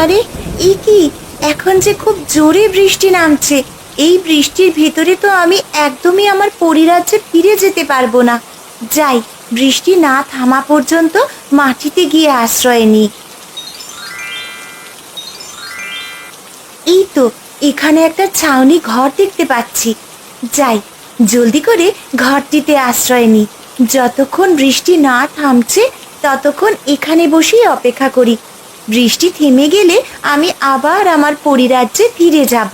আরে এ কি, এখন যে খুব জোরে বৃষ্টি নামছে। এই বৃষ্টির ভিতরে তো আমি একদমই আমার পরিরাজ্যে ফিরে যেতে পারবো না। যাই, বৃষ্টি না থামা পর্যন্ত মাটিতে গিয়ে আশ্রয় নিই। এই তো, এখানে একটা ছাউনি ঘর দেখতে পাচ্ছি। যাই, জলদি করে ঘরটিতে আশ্রয় নিই। যতক্ষণ বৃষ্টি না থামছে ততক্ষণ এখানে বসেই অপেক্ষা করি। বৃষ্টি থেমে গেলে আমি আবার আমার পরিরাজ্যে ফিরে যাব।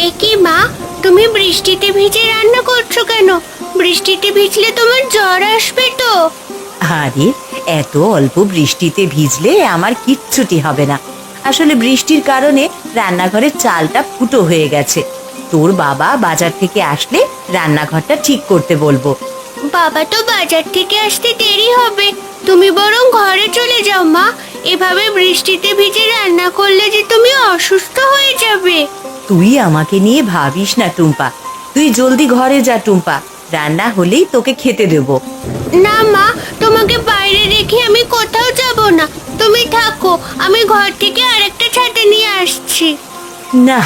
একি মা, তুমি বৃষ্টিতে ভিজে রান্না করছো কেন? বৃষ্টিতে ভিজলে তোমার জ্বর আসবে তো। আরে, এত অল্প বৃষ্টিতে ভিজলে আমার কিচ্ছুটি হবে না। আসলে বৃষ্টির কারণে রান্নাঘরের চালটা ফুটো হয়ে গেছে। তোর বাবা বাজার থেকে আসলে রান্নাঘরটা ঠিক করতে বলবো। বাবা তো বাজার থেকে আসতে দেরি হবে, তুমি বরং ঘরে চলে যাও মা। এভাবে বৃষ্টিতে ভিজে রান্না করলে যে তুমি অসুস্থ হয়ে যাবে। তুই আমাকে নিয়ে ভাবিস না টুম্পা, তুই জলদি ঘরে যা টুম্পা, রান্না হলেই তোকে খেতে দেবো। না মা, তোমাকে বাইরে রেখে আমি কোথাও যাব না। তুমি থাকো, আমি ঘর থেকে আরেকটা ছাতা নিয়ে আসছি। না,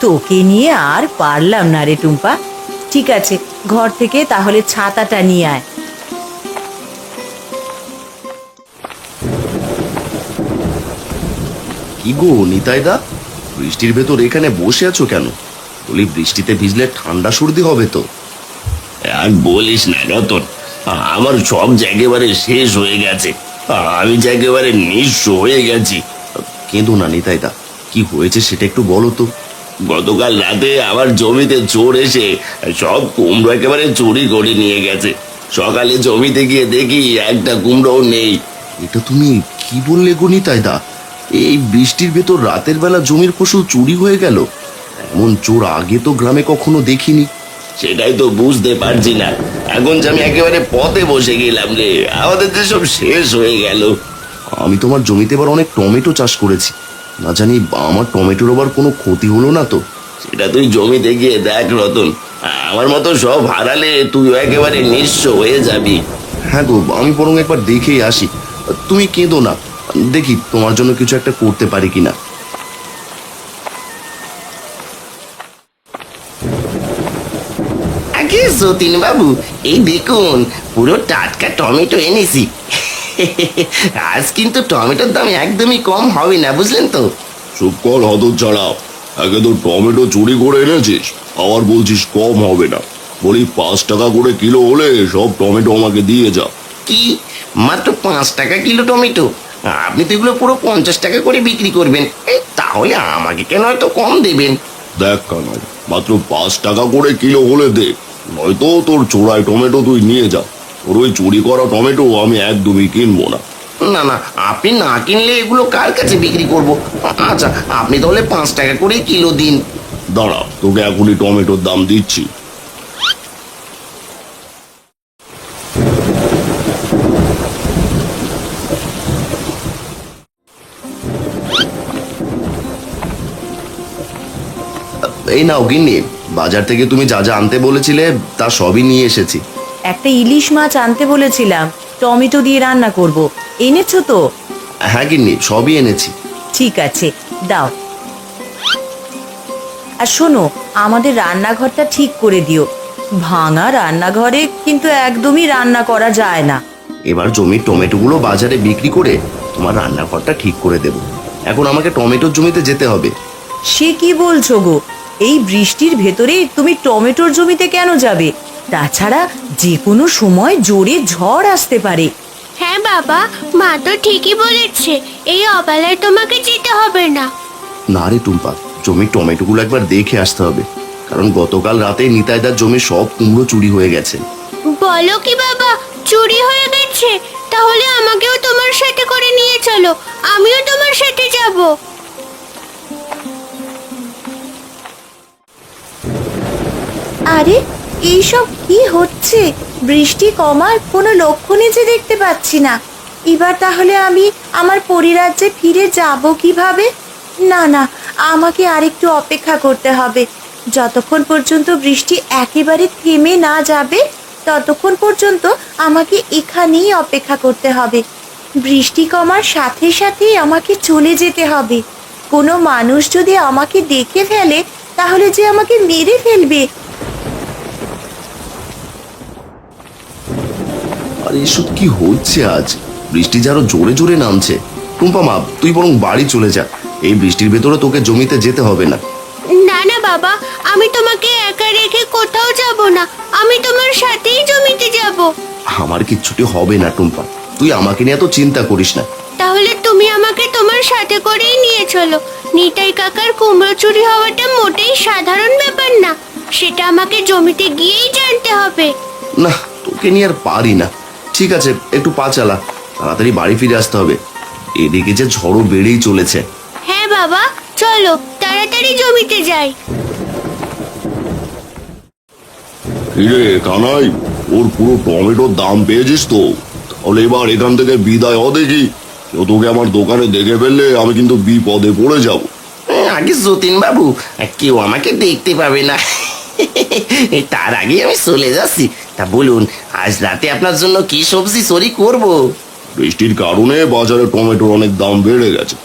তোকে নিয়ে আর পারলাম না রে টুম্পা। ঠিক আছে, ঘর থেকে তাহলে ছাতাটা নিয়ে আয়। কি গো নিতাইদা, বৃষ্টির ভেতর এখানে বসে আছো কেন? বলি বৃষ্টিতে ভিজলে ঠান্ডা সর্দি হবে তো। আর বলিস না রতন, আমার সব একেবারে শেষ হয়ে গেছে। আমি যে একেবারে নিঃস্ব হয়ে গেছি। কেঁদো না নিতাইদা, কি হয়েছে সেটা একটু বলো তো। গতকাল রাতে আমার জমিতে চোর এসে সব কুমড়ো একেবারে চুরি করে নিয়ে গেছে। সকালে জমিতে গিয়ে দেখি একটা কুমড়োও নেই। এটা তুমি কি বললে গো নিতাইদা? এই বৃষ্টির ভেতর রাতের বেলা জমির ফসল চুরি হয়ে গেল? এমন চোর আগে তো গ্রামে কখনো দেখিনি। সেটাই তো বুঝতে পারছি না। এখন যে আমি একেবারে পথে বসে গেলাম রে, আমাদের যে সব শেষ হয়ে গেল। আমি তোমার জমিতে এবার অনেক টমেটো চাষ করেছি, না জানি আমার টমেটোর আবার কোনো ক্ষতি হলো না তো। সেটা তুই জমিতে গিয়ে দেখ রতন, আমার মতো সব হারালে তুইও একেবারে নিঃস্ব হয়ে যাবি। হ্যাঁ গো, আমি বরং একবার দেখেই আসি। তুমি কেঁদো না, দেখি তোমার জন্য কিছু একটা করতে পারি কিনা। আগে সতীন বাবু, এই দেখুন পুরো টাটকা টমেটো এনেছি। আজ কিন্তু টমেটোর দাম একদমই কম হবে না, বুঝলেন তো। চুপ কর হদর ছাড়া, একে তো টমেটো চুরি করে এনেছিস, আবার বলছিস কম হবে না। বলি 5 টাকা করে কিলো হলে সব টমেটো আমাকে দিয়ে যা। কি, মাত্র 5 টাকা কিলো টমেটো? আপনি তো এগুলো পুরো 50 টাকা করে বিক্রি করবেন। তাহলে আমাকে কেন এত কম দেবেন? দেখ কানাই, মাত্র 5 টাকা করে কিলো হলে দে, নয়তো তোর চোরাই টমেটো তুই নিয়ে যা। তোর ওই চুরি করা টমেটো আমি একদমই কিনবো না। না না, আপনি না কিনলে এগুলো কার কাছে বিক্রি করব? আচ্ছা, আপনি তাহলে 5 টাকা করে কিলো দিন। দাঁড়া, তোকে এখনই টমেটোর দাম দিচ্ছি। এই নাও গিন্নি, বাজার থেকে তুমি যা যা আনতে বলেছিলে তা সবই নিয়ে এসেছি। একটা ইলিশ মাছ আনতে বলেছিলাম, টমেটো দিয়ে রান্না করব। এনেছো তো? হ্যাঁ গিন্নি, সবই এনেছি। ঠিক আছে, দাও। আর শোনো, আমাদের রান্নাঘরটা ঠিক করে দিও। ভাঙা রান্নাঘরে কিন্তু একদমই রান্না করা যায় না। এবার জমির টমেটোগুলো বাজারে বিক্রি করে তোমার রান্নাঘরটা ঠিক করে দেব। এখন আমাকে টমেটোর জমিতে যেতে হবে। সে কি বলছো গো? এই বৃষ্টির ভেতরে তুমি টমেটোর জমিতে কেন যাবে? তাছাড়া যে কোনো সময় জোরে ঝড় আসতে পারে। হ্যাঁ বাবা, মা তো ঠিকই বলেছে, এই অবেলায় তোমাকে যেতে হবে না। না রে টুম্পা, জমির টমেটোগুলো একবার দেখে আসতে হবে, কারণ গতকাল রাতে নিতাইদার জমির সব কুমড়ো চুরি হয়ে গেছে। বলো কি বাবা, চুরি হয়ে গেছে? তাহলে আমাকেও তোমার সাথে করে নিয়ে চলো, আমিও তোমার সাথে যাব। আরে, এইসব কি হচ্ছে? বৃষ্টি কমার কোনো লক্ষণই যে দেখতে পাচ্ছি না। এবার তাহলে আমি আমার পরিরাজ্যে ফিরে যাব কিভাবে? না না, আমাকে আরেকটু অপেক্ষা করতে হবে। যতক্ষণ পর্যন্ত বৃষ্টি একেবারে থেমে না যাবে ততক্ষণ পর্যন্ত আমাকে এখানেই অপেক্ষা করতে হবে। বৃষ্টি কমার সাথে সাথেই আমাকে চলে যেতে হবে। কোনো মানুষ যদি আমাকে দেখে ফেলে তাহলে যে আমাকে মেরে ফেলবে। আর এসব কি হচ্ছে আজ? বৃষ্টি যে আরো জোরে জোরে নামছে। টুম্পা মা, তুই বরং বাড়ি চলে যা। এই বৃষ্টির ভেতরে তোকে জমিতে যেতে হবে না। না না বাবা, আমি তোমাকে একা রেখে কোথাও যাব না। আমি তোমার সাথেই জমিতে যাব। আমার কিচ্ছুটি হবে না টুম্পা, তুই আমাকে নিয়ে এত চিন্তা করিস না। তাহলে তুমি আমাকে তোমার সাথে করেই নিয়ে চলো। নিতাই কাকার কুমড়ো চুরি হওয়াটা মোটেই সাধারণ ব্যাপার না, সেটা আমাকে জমিতে গিয়েই জানতে হবে। না, তোকে নিয়ে আর পারি না। ঠিক আছে, একটু পা চালা, তাড়াতাড়ি বাড়ি ফিরে আসতে হবে। এদিকে যে ঝড়ও বেড়েই চলেছে। হ্যাঁ বাবা, চলো তাড়াতাড়ি জমিতে যাই। কিরে কানাই, ওর পুরো টমেটোর দাম পেয়েছিস তো? তাহলে এবার এখান থেকে বিদায় হ দেখি। কেউ তোকে আমার দোকানে দেখে ফেললে আমি কিন্তু বিপদে পড়ে যাব। আগে যতীন বাবু, কেউ আমাকে দেখতে পাবে না। তার আগে আমি চলে যাচ্ছি। তা বলুন, আজ রাতে আপনার জন্য কি সবজি চুরি করব? বৃষ্টির কারণে বাজারে টমেটোর অনেক দাম বেড়ে গেছে।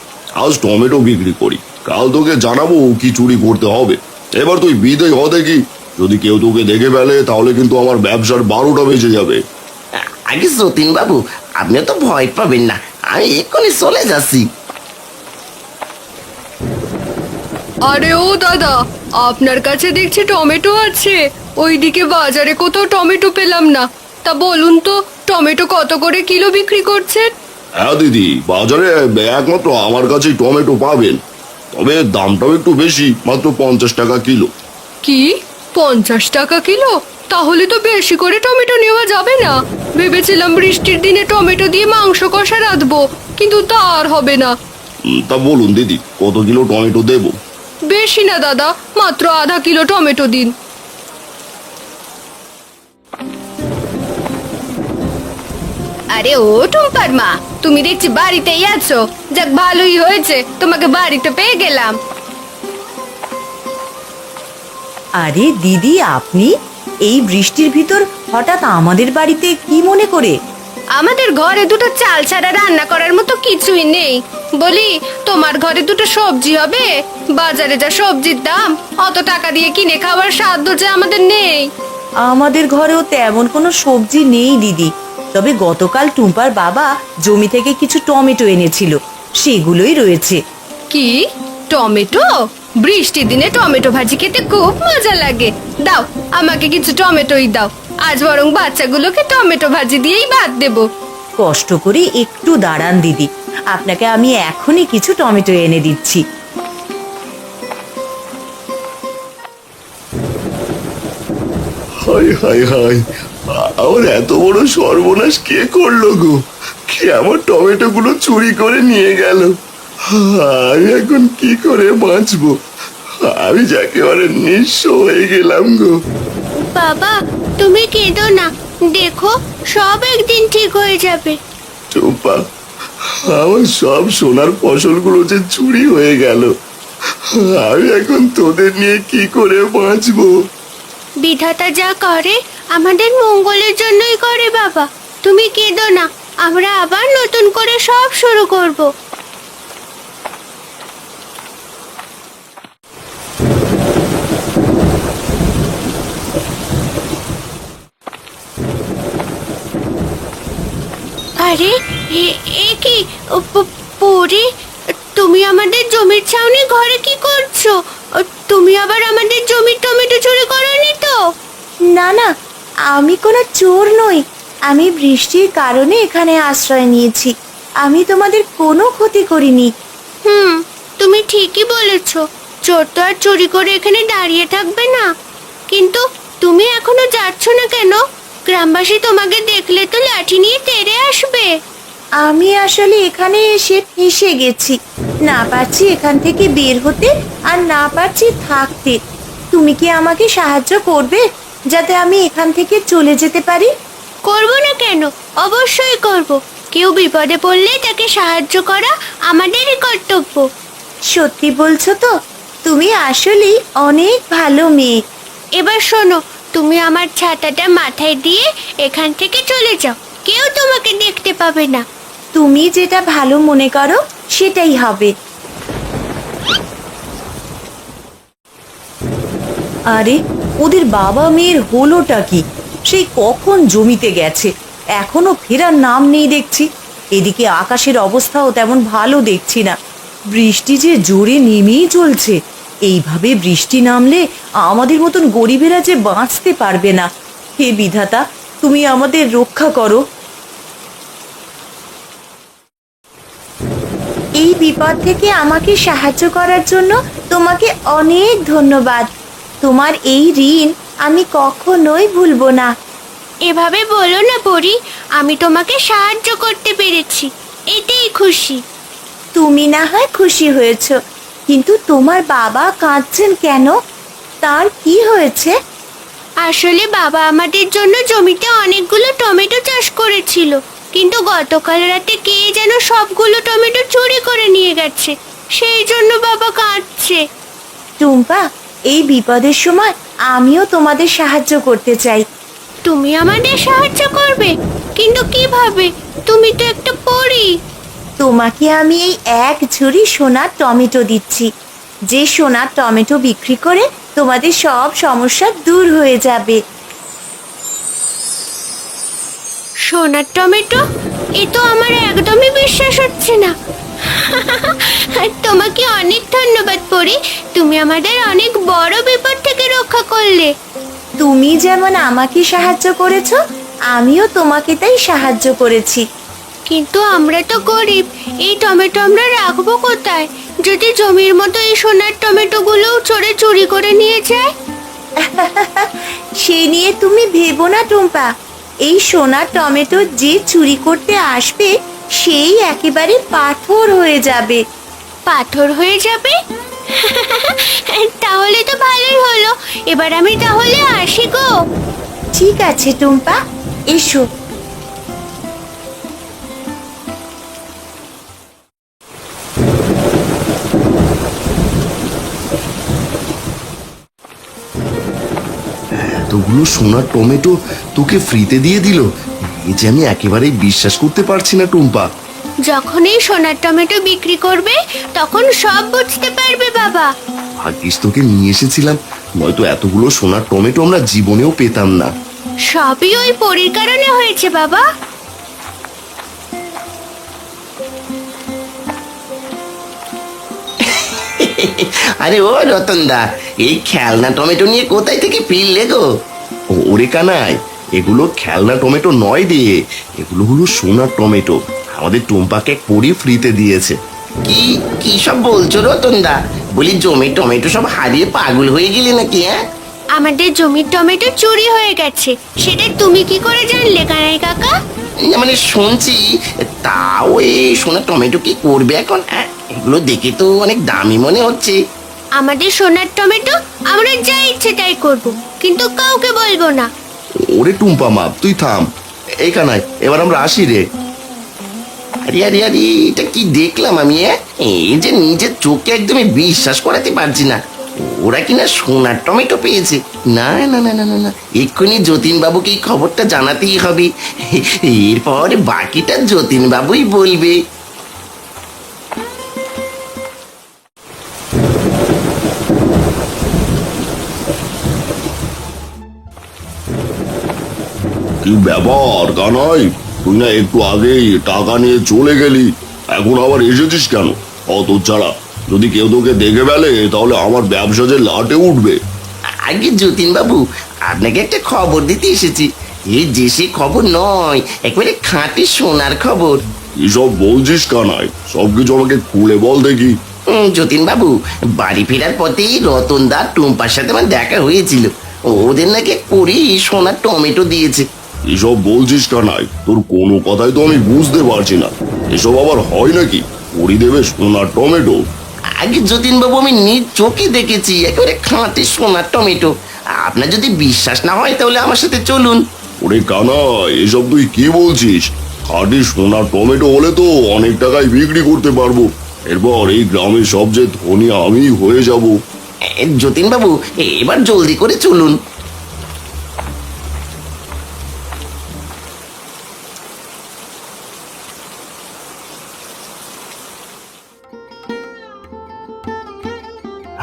আজ টমেটো বিক্রি করি, কাল তোকে জানাবো কি চুরি করতে হবে। এবার তুই বিদায় হ দেখি। যদি কেউ তোকে দেখে ফেলে তাহলে কিন্তু আমার ব্যবসার 12টা বেজে যাবে। আগে যতীন বাবু, আপনিও তো ভয় পাবেন না, আমি এক্ষুনি চলে যাচ্ছি। আরে ও দাদা, আপনার কাছে দেখছি টমেটো আছে। ওইদিকে বাজারে কোথাও টমেটো পেলাম না। তা বলুন তো, টমেটো কত করে কিলো বিক্রি করছেন? হ্যাঁ দিদি, বাজারে একমাত্র আমার কাছেই টমেটো পাবেন। তবে দামটাও একটু বেশি, মাত্র 50 টাকা কিলো। কি, 50 টাকা কিলো? তাহলে তো বেশি করে টমেটো নেওয়া যাবে না। ভেবেছিলাম বৃষ্টির দিনে টমেটো দিয়ে মাংস কষা রাঁধবো, কিন্তু তা আর হবে না। তা বলুন দিদি, কত কিলো টমেটো দেবো? বেশি না দাদা, মাত্র আধা কিলো টমেটো দিন। আরে ও টুম্পার মা, তুমি দেখছি বাড়িতেই আছো। যাক, ভালোই হয়েছে, তোমাকে বাড়িতে পেয়ে গেলাম। আরে দিদি, আপনি এই বৃষ্টির ভিতর হঠাৎ আমাদের বাড়িতে কি মনে করে? আমাদের ঘরে দুটো চাল ছাড়া রান্না করার মতো কিছুই নেই। বলি, তোমার ঘরে দুটো সবজি হবে? বাজারে যা সবজির দাম, অত টাকা দিয়ে কিনে খাওয়ার সাধ্য যে আমাদের নেই। আমাদের ঘরেও তেমন কোনো সবজি নেই দিদি। তবে গতকাল টুম্পার বাবা জমি থেকে কিছু টমেটো এনেছিল, সেগুলোই রয়েছে। কি, টমেটো? বৃষ্টির দিনে টমেটো ভাজি খেতে খুব মজা লাগে। দাও, আমাকে কিছু টমেটোই দাও। আজ বরং বাচ্চাগুলোকে টমেটো ভাজি দিয়েই ভাত দেবো। কষ্ট করে একটু দাঁড়ান দিদি, আপনাকে আমি এখনই কিছু টমেটো এনে দিচ্ছি। হাই হাই হাই, আমার এত বড় সর্বনাশ কে করলো গো? কে আমার টমেটো গুলো চুরি করে নিয়ে গেল? আমি এখন কি করে বাঁচবো? আমি যে একেবারে নিঃস্ব হয়ে গেলাম গো। বাবা, তুমি কেঁদো না, দেখো সব একদিন ঠিক হয়ে যাবে। টুম্পা, আমার সব সোনার ফসলগুলো যে চুরি হয়ে গেল। আমি এখন তোদের নিয়ে কি করে বাঁচবো? বিধাতা যা করে আমাদের মঙ্গলের জন্যই করে বাবা। তুমি কেঁদো না, আমরা আবার নতুন করে সব শুরু করব। আরে এ কি পরি, তুমি আমাদের জমির ছাউনি ঘরে কি করছো? তুমি আবার আমাদের জমির টমেটো চুরি করোনি তো? না না, আমি কোনো চোর নই। আমি বৃষ্টির কারণে এখানে আশ্রয় নিয়েছি। আমি তোমাদের কোনো ক্ষতি করিনি। তুমি ঠিকই বলেছো। চোর তো আর চুরি করে এখানে দাঁড়িয়ে থাকবে না। কিন্তু তুমি এখনো যাচ্ছ না কেন? গ্রামবাসী তোমাকে দেখলে তো লাঠি নিয়ে তেড়ে আসবে। আমি আসলে এখানে এসে ফেঁসে গেছি, না পারছি এখান থেকে বের হতে, আর না পারছি থাকতে। তুমি কি আমাকে সাহায্য করবে যাতে আমি এখান থেকে চলে যেতে পারি? করব না কেন, অবশ্যই করব। কেউ বিপদে পড়লে তাকে সাহায্য করা আমাদেরই কর্তব্য। সত্যি বলছো তো? তুমি আসলেই অনেক ভালো মেয়ে। এবার শোনো, তুমি আমার ছাতাটা মাথায় দিয়ে এখান থেকে চলে যাও, কেউ তোমাকে দেখতে পাবে না। তুমি যেটা ভালো মনে করো সেটাই হবে। আরে ওদের বাবা মেয়ের হলোটা কি? সেই কখন জমিতে গেছে, এখনো ফেরার নাম নেই দেখছি। এদিকে আকাশের অবস্থাও তেমন ভালো দেখছি না, বৃষ্টি যে জোরে নেমেই চলছে। এইভাবে বৃষ্টি নামলে আমাদের মতন গরিবেরা যে বাঁচতে পারবে না। হে বিধাতা, তুমি আমাদের রক্ষা করো। এই বিপদ থেকে আমাকে সাহায্য করার জন্য তোমাকে অনেক ধন্যবাদ। তোমার এই ঋণ আমি কখনোই ভুলবো না। এভাবে বলো না পরি, আমি তোমাকে সাহায্য করতে পেরেছি, এতেই খুশি। তুমি না হয় খুশি হয়েছ, কিন্তু তোমার বাবা কাঁদছেন কেন? তার কি হয়েছে? আসলে বাবা আমাদের জন্য জমিতে অনেকগুলো টমেটো চাষ করেছিল, কিন্তু গতকাল রাতে কে যেন সবগুলো টমেটো চুরি করে নিয়ে গেছে, সেই জন্য বাবা কাঁদছে। টুম্পা, এই বিপদের সময় আমিও তোমাদের সাহায্য করতে চাই। তুমি আমাদের সাহায্য করবে? কিন্তু কিভাবে? তুমি তো একটা পরী। তোমাকে আমি এই এক ঝুড়ি সোনার টমেটো দিচ্ছি। যে সোনার টমেটো বিক্রি করে তোমাদের সব সমস্যা দূর হয়ে যাবে। সোনার টমেটো? এ তো আমার একদমই বিশ্বাস হচ্ছে না। তোমাকে অনেক ধন্যবাদ পরি, তুমি আমাদের অনেক বড় বিপদ থেকে রক্ষা করলে। তুমি যেমন আমাকে সাহায্য করেছো, আমিও তোমাকে তাই সাহায্য করেছি। কিন্তু আমরা তো গরিব, এই টমেটো আমরা রাখবো কোথায়? যদি জমির মতো এই সোনার টমেটোগুলো চোরে চুরি করে নিয়ে যায়? সে নিয়ে তুমি ভেবো না টুম্পা। এই সোনার টমেটো যে চুরি করতে আসবে সেই একেবারে পাথর হয়ে যাবে। পাথর হয়ে যাবে? তাহলে তো ভালোই হলো। এবার আমি তাহলে আসি গো। ঠিক আছে টুম্পা, এসো। এতগুলো সোনার টমেটো তোকে ফ্রিতে দিয়ে দিল, এই যে আমি একেবারেই বিশ্বাস করতে পারছি না টুম্পা। যখন এই সোনার টমেটো বিক্রি করবে তখন সব বুঝতে পারবে বাবা। ভাগ্যিস তোকে নিয়ে এসেছিলাম, নয়তো এতগুলো সোনার টমেটো আমরা জীবনেও পেতাম না। সবই ওই পরীর কারণে হয়েছে বাবা। আরে ও রতনদা, এই খেলনা টমেটো নিয়ে কোথায় থেকে ফিরলে গো? ওরে কানাই, এগুলো খেলনা টমেটো নয় রে, এগুলো হলো সোনার টমেটো। আমাদের টুম্পাকে এক পরি ফ্রিতে দিয়েছে। কি কি সব বলছো রতনদা? বলি জমি টমেটো সব হারিয়ে পাগল হয়ে গেলে নাকি? হ্যাঁ, আমাদের জমির টমেটো চুরি হয়ে গেছে, সেটা তুমি কি করে জানলে কানাই কাকা? না মানে শুনছি। তাও এই সোনার টমেটো কি করবে এখন? এগুলো দেখে তো অনেক দামি মনে হচ্ছে। আমাদের সোনার টমেটো আমরা যা ইচ্ছে তাই করব, কিন্তু কাউকে বলবো না। ওরে টুম্পা মা, তুই থাম। এই কানাই, এবার আমরা আসি রে। আরে আরে আরে, এটা কি দেখলাম আমি? এই যে নিজের চোখে একদমই বিশ্বাস করাতে পারছি না। ওরা কিনা সোনার টমেটো পেয়েছে। না না না না না না, এক্ষুনি যতীন বাবুকে এই খবরটা জানাতেই হবে। এরপর বাকিটা যতীন বাবুই বলবে। কি ব্যাপার কানাই, তুই না একটু আগেই টাকা নিয়ে চলে গেলি, এখন আবার এসেছিস কেন? অত ছাড়া যদি কেউ তোকে দেখে ফেলে তাহলে আমার ব্যবসা যে লাটে উঠবে। আগে যতীন বাবু, আপনাকে একটা খবর দিতে এসেছি। এই যে সে খবর নয়, একেবারে খাঁটি সোনার খবর। এসব বলছিস কানাই? সবকিছু আমাকে খুলে বল দেখি। যতীন বাবু, বাড়ি ফেরার পথেই রতনদা টুম্পার সাথে আমার দেখা হয়েছিল। ওদের নাকি পরি সোনার টমেটো দিয়েছে। এসব বলছিস কানাই? তোর কোনো কথাই তো আমি বুঝতে পারছি না। এসব আবার হয় নাকি? পরি দেবে সোনার টমেটো? আগে যতীন বাবু, আমি নিজ চোখে দেখেছি একেবারে খাঁটি সোনার টমেটো। আপনার যদি বিশ্বাস না হয় তাহলে আমার সাথে চলুন। ওরে কানাই, এসব তুই কি বলছিস? খাঁটি সোনার টমেটো হলে তো অনেক টাকায় বিক্রি করতে পারবো। এরপর এই গ্রামের সবচেয়ে ধনী আমি হয়ে যাব। যতীন বাবু, এবার জলদি করে চলুন।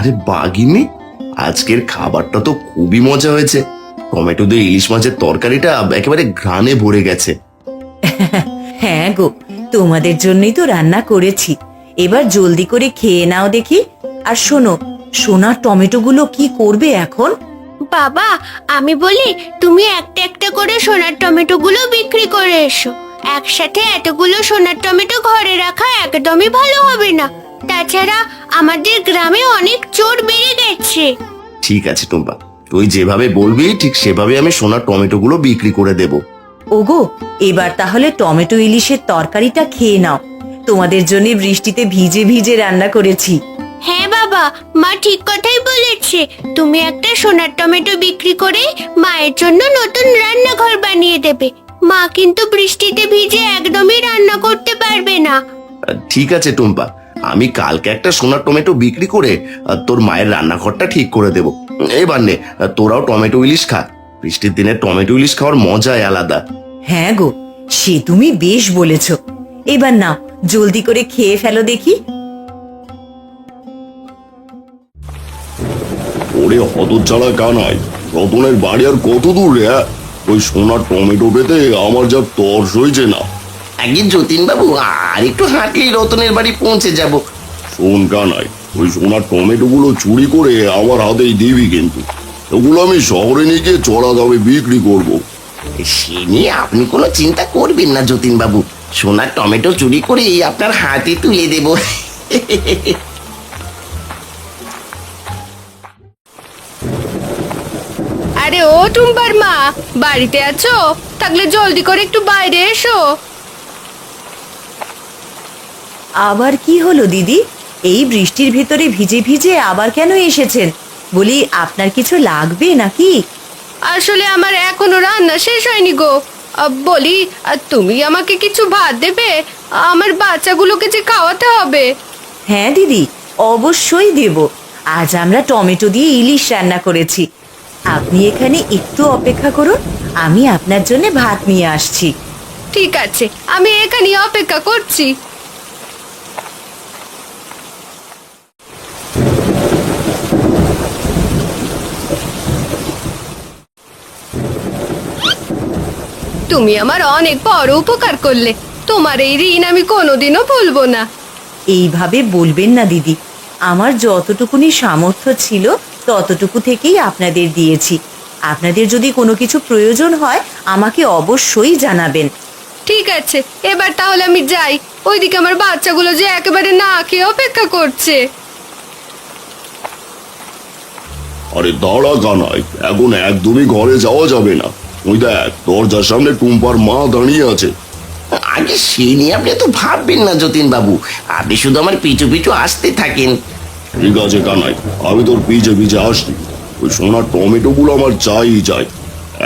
আরে বাগিনি, আজকের খাবারটা তো খুবই মজা হয়েছে। টমেটো দিয়ে ইলিশ মাছের তরকারিটা একেবারে ঘ্রাণে ভরে গেছে। হ্যাঁ গো, তোমাদের জন্যই তো রান্না করেছি। এবার জলদি করে খেয়ে নাও দেখি। আর শোনো, সোনার টমেটোগুলো কি করবে এখন? বাবা, আমি বলি তুমি একটা একটা করে সোনার টমেটোগুলো বিক্রি করে এসো। একসাথে এতগুলো সোনার টমেটো ঘরে রাখা একদমই ভালো হবে না। তাছাড়া আমাদের গ্রামে অনেক চোর বেড়ে গেছে। ঠিক আছে টুম্পা, তুই যেভাবে বলবি ঠিক সেভাবে আমি সোনার টমেটোগুলো বিক্রি করে দেব। ওগো, এবার তাহলে টমেটো ইলিশের তরকারিটা খেয়ে নাও। তোমাদের জন্য বৃষ্টিতে ভিজে ভিজে রান্না করেছি। হ্যাঁ বাবা, মা ঠিক কথাই বলেছে। তুমি একটা সোনার টমেটো বিক্রি করে মায়ের জন্য নতুন রান্নাঘর বানিয়ে দেবে। মা কিন্তু বৃষ্টিতে ভিজে একদমই রান্না করতে পারবে না। ঠিক আছে টুম্পা, আমি কালকে একটা সোনার টমেটো বিক্রি করে তোর মায়ের রান্নাঘরটা ঠিক করে দেব। এবার নে, তোরাও টমেটো ইলিশ খা। বৃষ্টির দিনে টমেটো ইলিশ খাওয়ার মজাই আলাদা। হ্যাঁ গো, সে তুমি বেশ বলেছ। এবার নাও, জলদি করে খেয়ে ফেলো দেখি। ওরে হতচ্ছাড়া কানাই, রতনের বাড়ি আর কত দূর রে? ওই সোনার টমেটো পেতে আমার যা তর্স হয়েছে না। আগে যতীন বাবু, আর একটু হাঁটলেই রতনের বাড়ি পৌঁছে যাব। শোন কানাই, ওই সোনার টমেটো গুলো চুরি করে আমার হাতেই দিবি কিন্তু। ওগুলো আমি শহরে নিয়ে গিয়ে চড়া দামে বিক্রি করব। সে নিয়ে আপনি কোনো চিন্তা করবেন না যতীন বাবু, সোনার টমেটো চুরি করে আপনার হাতে তুলে দেব। আরে ও টুম্পার মা, বাড়িতে আছো? থাকলে জলদি করে একটু বাইরে এসো। আবার কি হলো দিদি? এই বৃষ্টির ভেতরে ভিজে ভিজে আবার কেন এসেছেন? বলি, আপনার কিছু লাগবে নাকি? আসলে আমার এখনো রান্না শেষ হয়নি গো। বলি, তুমি আমাকে কিছু ভাত দেবে? আমার বাচ্চাগুলোকে যে খাওয়াতে হবে। হ্যাঁ দিদি, অবশ্যই দেব। আজ আমরা টমেটো দিয়ে ইলিশ রান্না করেছি। আপনি এখানে একটু অপেক্ষা করুন, আমি আপনার জন্য ভাত নিয়ে আসছি। ঠিক আছে, আমি এখানে অপেক্ষা করছি। তুমি আমার অনেক বড় উপকার করলে। তোমার এই ঋণ আমি কোনোদিনও ভুলবো না। এইভাবে বলবেন না দিদি। আমার যতটুকুনি সামর্থ্য ছিল ততটুকু থেকেই আপনাদের দিয়েছি। আপনাদের যদি কোনো কিছু প্রয়োজন হয় আমাকে অবশ্যই জানাবেন। ঠিক আছে, এবার তাহলে আমি যাই। ওইদিকে আমার বাচ্চাগুলো যে একেবারে না খেয়ে অপেক্ষা করছে। আরে দাঁড়া কানাই, এখন একদমই ঘরে যাওয়া যাবে না। ওই দেখ, দরজার সামনে টুম্পার মা দাঁড়িয়ে আছে। আগে সে নিয়ে আপনি তো ভাববেন না যতীন বাবু, আপনি শুধু আমার পিছু পিছু আসতে থাকেন। ঠিক আছে কানাই, আমি তোর পিছে পিছে আসছি। ওই সোনার টমেটো গুলো আমার চাই চাই।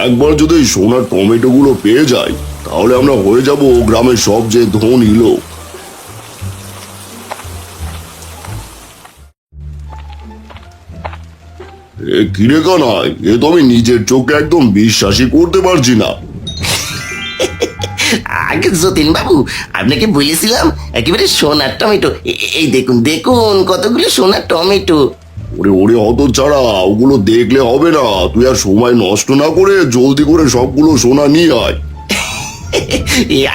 একবার যদি এই সোনার টমেটো গুলো পেয়ে যাই, তাহলে আমরা হয়ে যাব গ্রামের সবচেয়ে ধনী লোক। এ কিরে কানাই, এ তো আমি নিজের চোখে একদম বিশ্বাসই করতে পারছি না। আগে যতীন বাবু, আপনাকে বলেছিলাম একেবারে সোনার টমেটো। এই দেখুন দেখুন কতগুলো সোনার টমেটো। ওরে ওরে হতচ্ছাড়া, ওগুলো দেখলে হবে না। তুই আর সময় নষ্ট না করে জলদি করে সবগুলো সোনা নিয়ে আয়।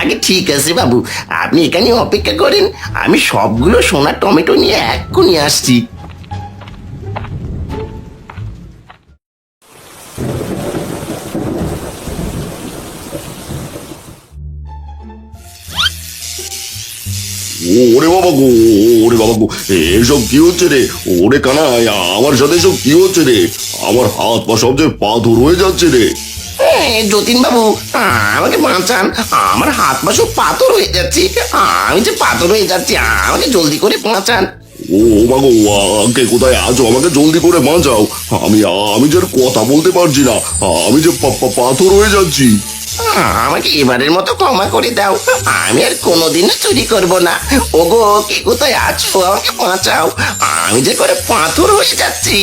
আগে ঠিক আছে বাবু, আপনি এখানে অপেক্ষা করেন, আমি সবগুলো সোনার টমেটো নিয়ে এক্ষুনি আসছি। ওরে বাবা গো, ওরে বাবা গো, এসব কি হচ্ছে রে? ওরে কানাই, আমার সাথে এসব কি হচ্ছে রে? আমার হাত পা সব যে পাথর হয়ে যাচ্ছে রে। যতীন বাবু, আমাকে বাঁচান, আমার হাত পা সব পাথর হয়ে যাচ্ছে। আমি যে পাথর হয়ে যাচ্ছি, আমাকে জলদি করে বাঁচান। ও মা গো, কে কোথায় আছো? আমাকে জলদি করে বাঁচাও। আমি আমি যে আর কথা বলতে পারছি না। আমি যে পাথর হয়ে যাচ্ছি। আমাকে এবারের মতো ক্ষমা করে দাও, আমি আর কোনোদিনও চুরি করব না। ওগো, কে কোথায় আছো? আমাকে বাঁচাও, আমি যে করে পাথর হয়ে যাচ্ছি।